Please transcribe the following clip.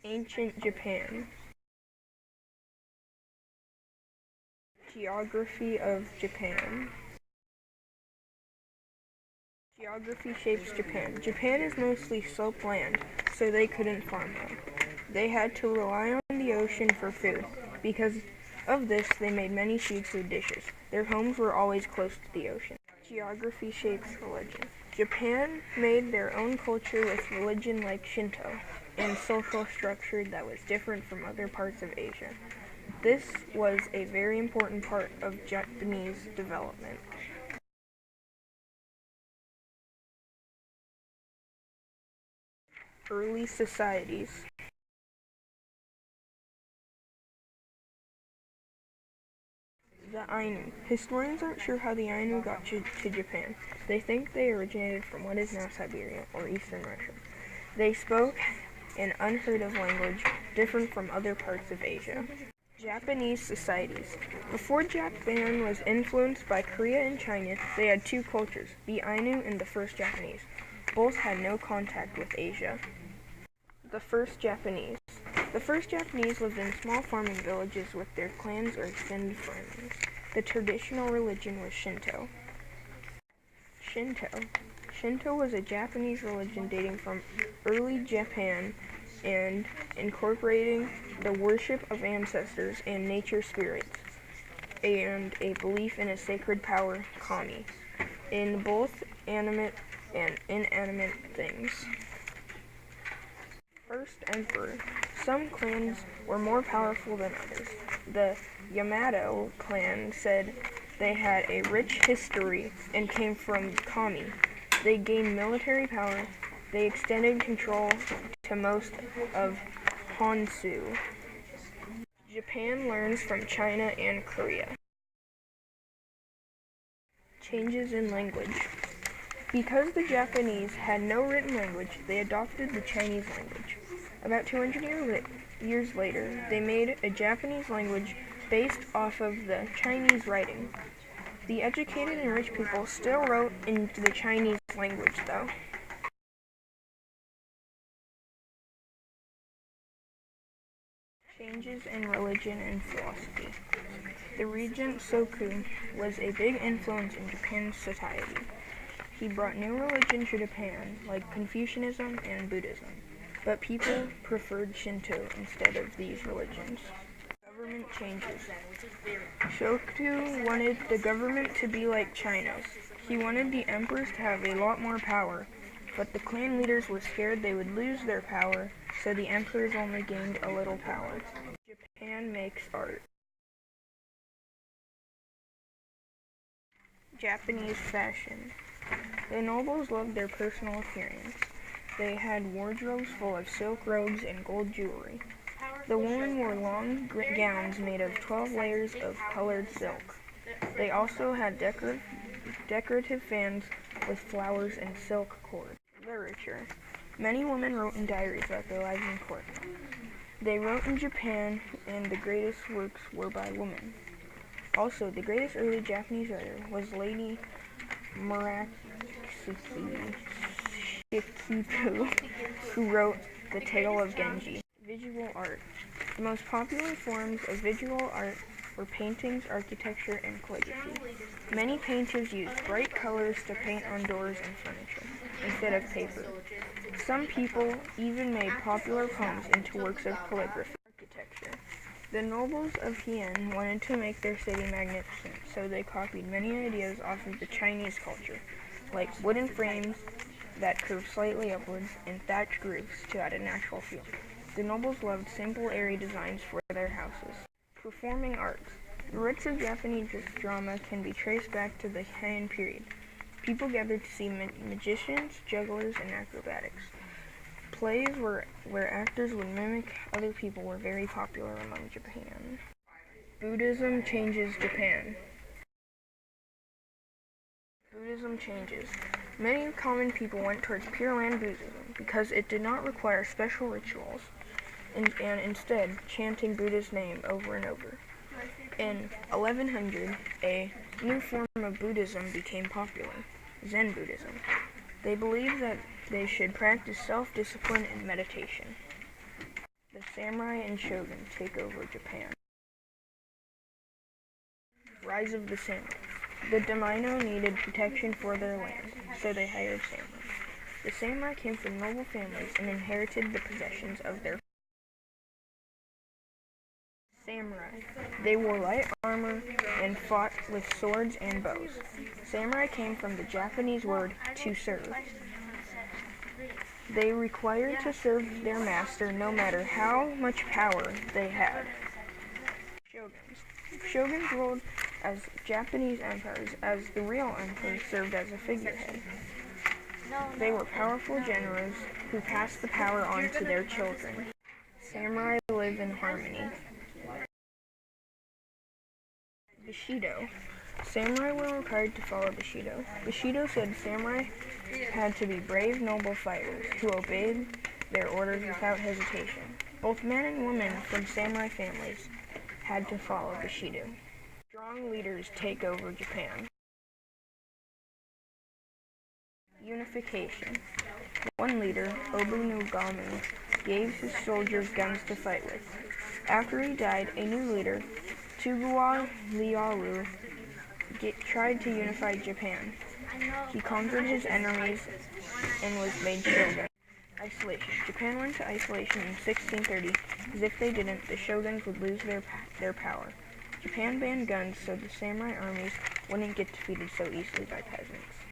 Ancient Japan. Geography of Japan. Geography shapes Japan. Japan is mostly sloped land, so they couldn't farm well. They had to rely on the ocean for food. Because of this, they made many seafood dishes. Their homes were always close to the ocean. Geography shapes religion. Japan made their own culture with religion like Shinto and social structure that was different from other parts of Asia. This was a very important part of Japanese development. Early societies. The Ainu. Historians aren't sure how the Ainu got to Japan. They think they originated from what is now Siberia or eastern Russia. They spoke an unheard of language different from other parts of Asia. Japanese societies. Before Japan was influenced by Korea and China, they had two cultures, the Ainu and the First Japanese. Both had no contact with Asia. The First Japanese. The First Japanese lived in small farming villages with their clans or extended friends. The traditional religion was Shinto. Shinto was a Japanese religion dating from early Japan and incorporating the worship of ancestors and nature spirits, and a belief in a sacred power, kami, in both animate and inanimate things. First emperor. Some clans were more powerful than others. The Yamato clan said they had a rich history and came from kami. They gained military power. They extended control to most of Honshu. Japan learns from China and Korea. Changes in language. Because the Japanese had no written language, they adopted the Chinese language. About 200 years later, they made a Japanese language based off of the Chinese writing. The educated and rich people still wrote in the Chinese language, though. Changes in religion and philosophy. The regent Soku was a big influence in Japan's society. He brought new religion to Japan, like Confucianism and Buddhism, but people preferred Shinto instead of these religions. Government changes. Shoku wanted the government to be like China's. He wanted the emperors to have a lot more power, but the clan leaders were scared they would lose their power, so the emperors only gained a little power. Japan makes art. Japanese fashion. The nobles loved their personal appearance. They had wardrobes full of silk robes and gold jewelry. The women wore long gowns made of 12 layers of colored silk. They also had decorative fans with flowers and silk cord. Literature. Many women wrote in diaries about their lives in court. They wrote in Japan, and the greatest works were by women. Also, the greatest early Japanese writer was Lady Murasaki Shikibu, who wrote The Tale of Genji. Visual art. The most popular forms of visual art were paintings, architecture, and calligraphy. Many painters used bright colors to paint on doors and furniture instead of paper. Some people even made popular poems into works of calligraphy. Architecture. The nobles of Heian wanted to make their city magnificent, so they copied many ideas off of the Chinese culture, like wooden frames that curved slightly upwards and thatched roofs to add a natural feel. The nobles loved simple, airy designs for their houses. Performing arts. The roots of Japanese drama can be traced back to the Heian period. People gathered to see magicians, jugglers, and acrobatics. Plays where actors would mimic other people were very popular among Japan. Buddhism changes Japan. Buddhism changes. Many common people went towards Pure Land Buddhism because it did not require special rituals, and instead chanting Buddha's name over and over. In 1100, a new form of Buddhism became popular, Zen Buddhism. They believed that they should practice self-discipline and meditation. The Samurai and shogun take over Japan. Rise of the samurai. The daimyo needed protection for their land, so they hired samurai. The samurai came from noble families and inherited the possessions of their samurai. They wore light armor and fought with swords and bows. Samurai came from the Japanese word to serve. They required to serve their master no matter how much power they had. Shoguns. Shoguns ruled as Japanese emperors, as the real emperors served as a figurehead. They were powerful generals who passed the power on to their children. Samurai live in harmony. Bushido. Samurai were required to follow Bushido. Bushido said samurai had to be brave, noble fighters who obeyed their orders without hesitation. Both men and women from samurai families had to follow Bushido. Strong leaders take over Japan. Unification. One leader, Obu gave his soldiers guns to fight with. After he died, a new leader, Tokugawa Ieyasu, tried to unify Japan. He conquered his enemies and was made shogun. Isolation. Japan went to isolation in 1630, as if they didn't, the shoguns would lose their power. Japan banned guns so the samurai armies wouldn't get defeated so easily by peasants.